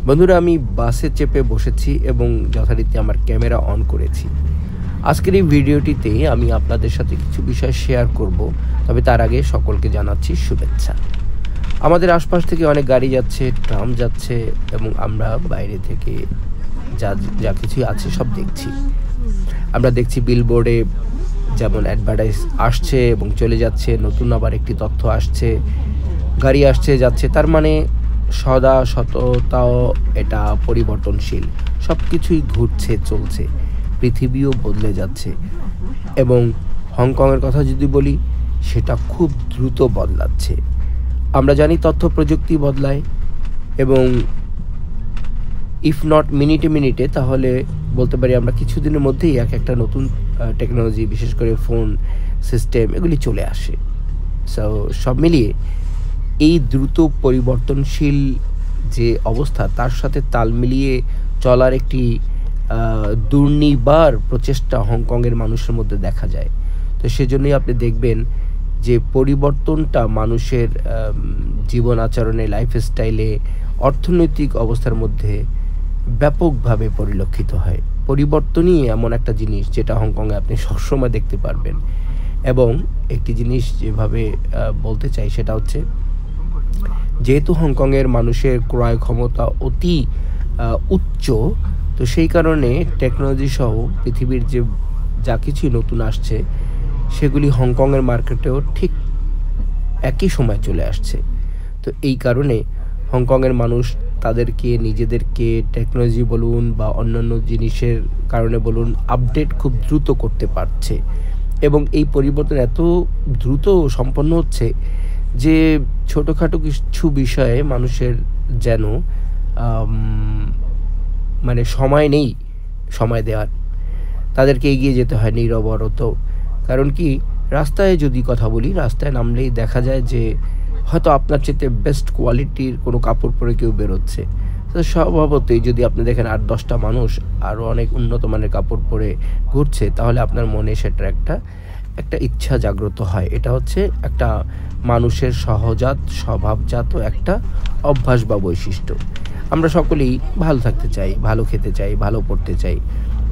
বন্ধুরা, আমি বাসে চেপে বসেছি এবং যথারীতি আমার ক্যামেরা অন করেছি। আজকের এই ভিডিওটিতে আমি আপনাদের সাথে কিছু বিষয় শেয়ার করব, তবে তার আগে সকলকে জানাচ্ছি শুভেচ্ছা। আমাদের আশপাশ থেকে অনেক গাড়ি যাচ্ছে, ট্রাম যাচ্ছে এবং আমরা বাইরে থেকে যা কিছুই আছে সব দেখছি। আমরা দেখছি বিলবোর্ডে যেমন অ্যাডভার্টাইজ আসছে এবং চলে যাচ্ছে, নতুন আবার একটি তথ্য আসছে, গাড়ি আসছে যাচ্ছে, তার মানে সততাও এটা পরিবর্তনশীল, সব কিছুই ঘুরছে চলছে, পৃথিবীও বদলে যাচ্ছে। এবং হংকংয়ের কথা যদি বলি, সেটা খুব দ্রুত বদলাচ্ছে। আমরা জানি তথ্য প্রযুক্তি বদলায় এবং ইফ নট মিনিটে মিনিটে, তাহলে বলতে পারি আমরা কিছুদিনের মধ্যেই একটা নতুন টেকনোলজি, বিশেষ করে ফোন সিস্টেম, এগুলি চলে আসে। সো সব মিলিয়ে এই দ্রুত পরিবর্তনশীল যে অবস্থা, তার সাথে তাল মিলিয়ে চলার একটি দুর্নিবার প্রচেষ্টা হংকংয়ের মানুষের মধ্যে দেখা যায়। তো সেজন্যই আপনি দেখবেন যে পরিবর্তনটা মানুষের জীবন আচরণে, লাইফস্টাইলে, অর্থনৈতিক অবস্থার মধ্যে ব্যাপকভাবে পরিলক্ষিত হয়। পরিবর্তনই এমন একটা জিনিস যেটা হংকংয়ে আপনি সবসময় দেখতে পারবেন। এবং একটি জিনিস যেভাবে বলতে চাই, সেটা হচ্ছে, যেহেতু হংকংয়ের মানুষের ক্রয় ক্ষমতা অতি উচ্চ, তো সেই কারণে টেকনোলজি সহ পৃথিবীর যে যা কিছুই নতুন আসছে, সেগুলি হংকংয়ের মার্কেটেও ঠিক একই সময় চলে আসছে। তো এই কারণে হংকংয়ের মানুষ তাদেরকে, নিজেদেরকে টেকনোলজি বলুন বা অন্যান্য জিনিসের কারণে বলুন, আপডেট খুব দ্রুত করতে পারছে। এবং এই পরিবর্তন এত দ্রুত সম্পন্ন হচ্ছে যে ছোটোখাটো কিছু বিষয়ে মানুষের যেন মানে সময় নেই সময় দেওয়ার। তাদেরকে এগিয়ে যেতে হয় নিরবরত। কারণ কি, রাস্তায় যদি কথা বলি, রাস্তায় নামলেই দেখা যায় যে হয়তো আপনার চেয়ে বেস্ট কোয়ালিটির কোনো কাপড় পরে কেউ বেরোচ্ছে। তো স্বভাবতই যদি আপনি দেখেন 8-10টা মানুষ আরও অনেক উন্নত মানের কাপড় পরে ঘুরছে, তাহলে আপনার মনে সেটার একটা ইচ্ছা জাগ্রত হয়। এটা হচ্ছে একটা মানুষের সহজাত, স্বভাবজাত একটা অভ্যাস বা বৈশিষ্ট্য। আমরা সকলেই ভালো থাকতে চাই, ভালো খেতে চাই, ভালো পড়তে চাই,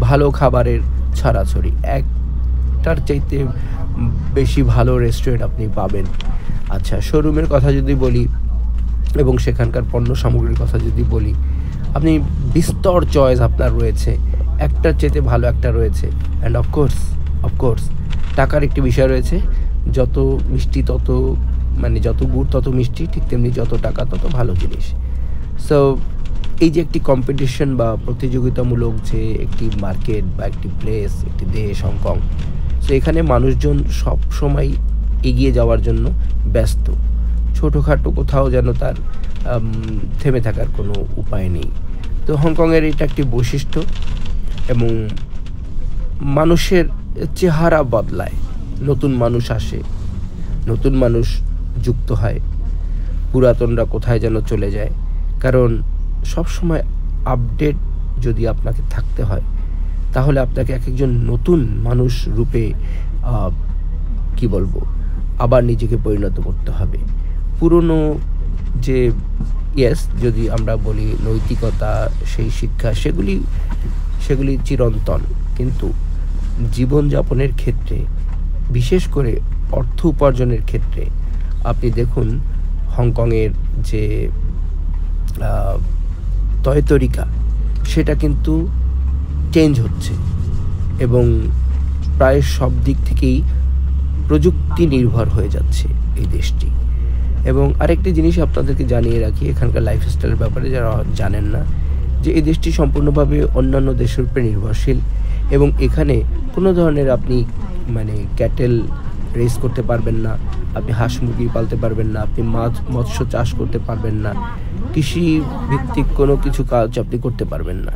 ভালো খাবারের ছড়াছড়ি। একটার চাইতে বেশি ভালো রেস্টুরেন্ট আপনি পাবেন। আচ্ছা, শোরুমের কথা যদি বলি এবং সেখানকার পণ্য সামগ্রীর কথা যদি বলি, আপনি বিস্তর চয়েস আপনার রয়েছে, একটার চাইতে ভালো একটা রয়েছে। অ্যান্ড অফকোর্স টাকার একটি বিষয় রয়েছে। যত মিষ্টি তত, মানে যত গুড় তত মিষ্টি, ঠিক তেমনি যত টাকা তত ভালো জিনিস। সো এই যে একটি কম্পিটিশন বা প্রতিযোগিতামূলক যে একটি মার্কেট বা একটি প্লেস, একটি দেশ হংকং, সো এখানে মানুষজন সব সময় এগিয়ে যাওয়ার জন্য ব্যস্ত। ছোটোখাটো কোথাও যেন তার থেমে থাকার কোনো উপায় নেই। তো হংকংয়ের এটা একটি বৈশিষ্ট্য। এবং মানুষের চেহারা বদলায়, নতুন মানুষ আসে, নতুন মানুষ যুক্ত হয়, পুরাতনরা কোথায় যেন চলে যায়। কারণ সবসময় আপডেট যদি আপনাকে থাকতে হয়, তাহলে আপনাকে একজন নতুন মানুষ রূপে কি বলবো, আবার নিজেকে পরিণত করতে হবে। পুরনো যে যদি আমরা বলি নৈতিকতা, সেই শিক্ষা, সেগুলি চিরন্তন। কিন্তু জীবনযাপনের ক্ষেত্রে, বিশেষ করে অর্থ উপার্জনের ক্ষেত্রে, আপনি দেখুন হংকংয়ের যে তরিকা, সেটা কিন্তু চেঞ্জ হচ্ছে এবং প্রায় সব দিক থেকেই প্রযুক্তি নির্ভর হয়ে যাচ্ছে এই দেশটি। এবং আরেকটি জিনিস আপনাদেরকে জানিয়ে রাখি, এখানকার লাইফস্টাইলের ব্যাপারে যারা জানেন না, যে এই দেশটি সম্পূর্ণভাবে অন্যান্য দেশের উপরে নির্ভরশীল। এবং এখানে কোনো ধরনের আপনি ক্যাটেল রেস করতে পারবেন না, আপনি হাঁস মুরগি পালতে পারবেন না, আপনি মৎস্য চাষ করতে পারবেন না, কৃষি ভিত্তিক কোনো কিছু কাজ আপনি করতে পারবেন না।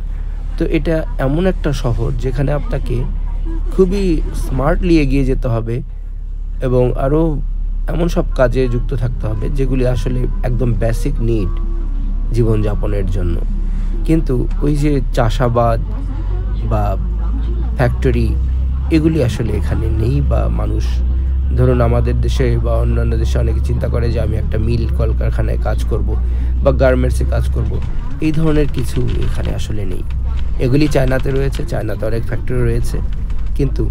তো এটা এমন একটা শহর যেখানে আপনাকে খুবই স্মার্টলি এগিয়ে যেতে হবে এবং আরও এমন সব কাজে যুক্ত থাকতে হবে যেগুলি আসলে একদম বেসিক নিড জীবনযাপনের জন্য। কিন্তু ওই যে চাষাবাদ বা ফ্যাক্টরি, এগুলি আসলে এখানে নেই বা মানুষ ধরুন আমাদের দেশে বা অন্যান্য দেশে অনেকে চিন্তা করে যে আমি একটা মিল কলকারখানায় কাজ করব বা গার্মেন্টসে কাজ করব, এই ধরনের কিছু এখানে আসলে নেই। এগুলি চায়নাতে রয়েছে, চায়নাতে অনেক ফ্যাক্টরি রয়েছে, কিন্তু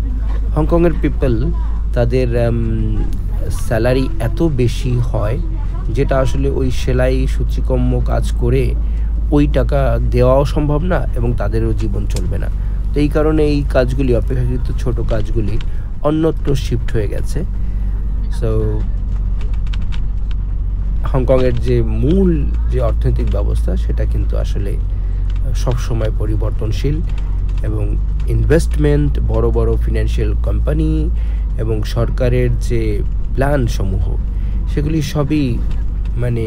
হংকংয়ের পিপল তাদের স্যালারি এত বেশি হয় যেটা আসলে ওই সেলাই সূচিকর্ম কাজ করে ওই টাকা দেওয়াও সম্ভব না এবং তাদেরও জীবন চলবে না। তো এই কারণে এই কাজগুলি, অপেক্ষাকৃত ছোট কাজগুলি অন্যত্র শিফট হয়ে গেছে। সো হংকংয়ের যে মূল যে অর্থনৈতিক ব্যবস্থা সেটা কিন্তু আসলে সবসময় পরিবর্তনশীল, এবং ইনভেস্টমেন্ট, বড় বড় ফিনান্সিয়াল কোম্পানি এবং সরকারের যে প্ল্যানসমূহ সেগুলি সবই মানে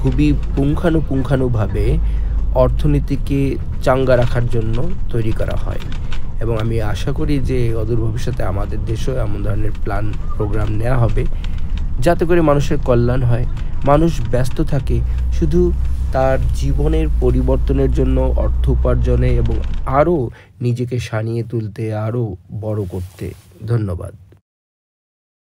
খুবই পুঙ্খানুপুঙ্খানুভাবে অর্থনীতিকে চাঙ্গা রাখার জন্য তৈরি করা হয়। এবং আমি আশা করি যে অদূর ভবিষ্যতে আমাদের দেশেও এমন ধরনের প্ল্যান প্রোগ্রাম নেওয়া হবে যাতে করে মানুষের কল্যাণ হয়, মানুষ ব্যস্ত থাকে শুধু তার জীবনের পরিবর্তনের জন্য, অর্থ উপার্জনে এবং আরও নিজেকে সানিয়ে তুলতে, আরও বড় করতে। ধন্যবাদ।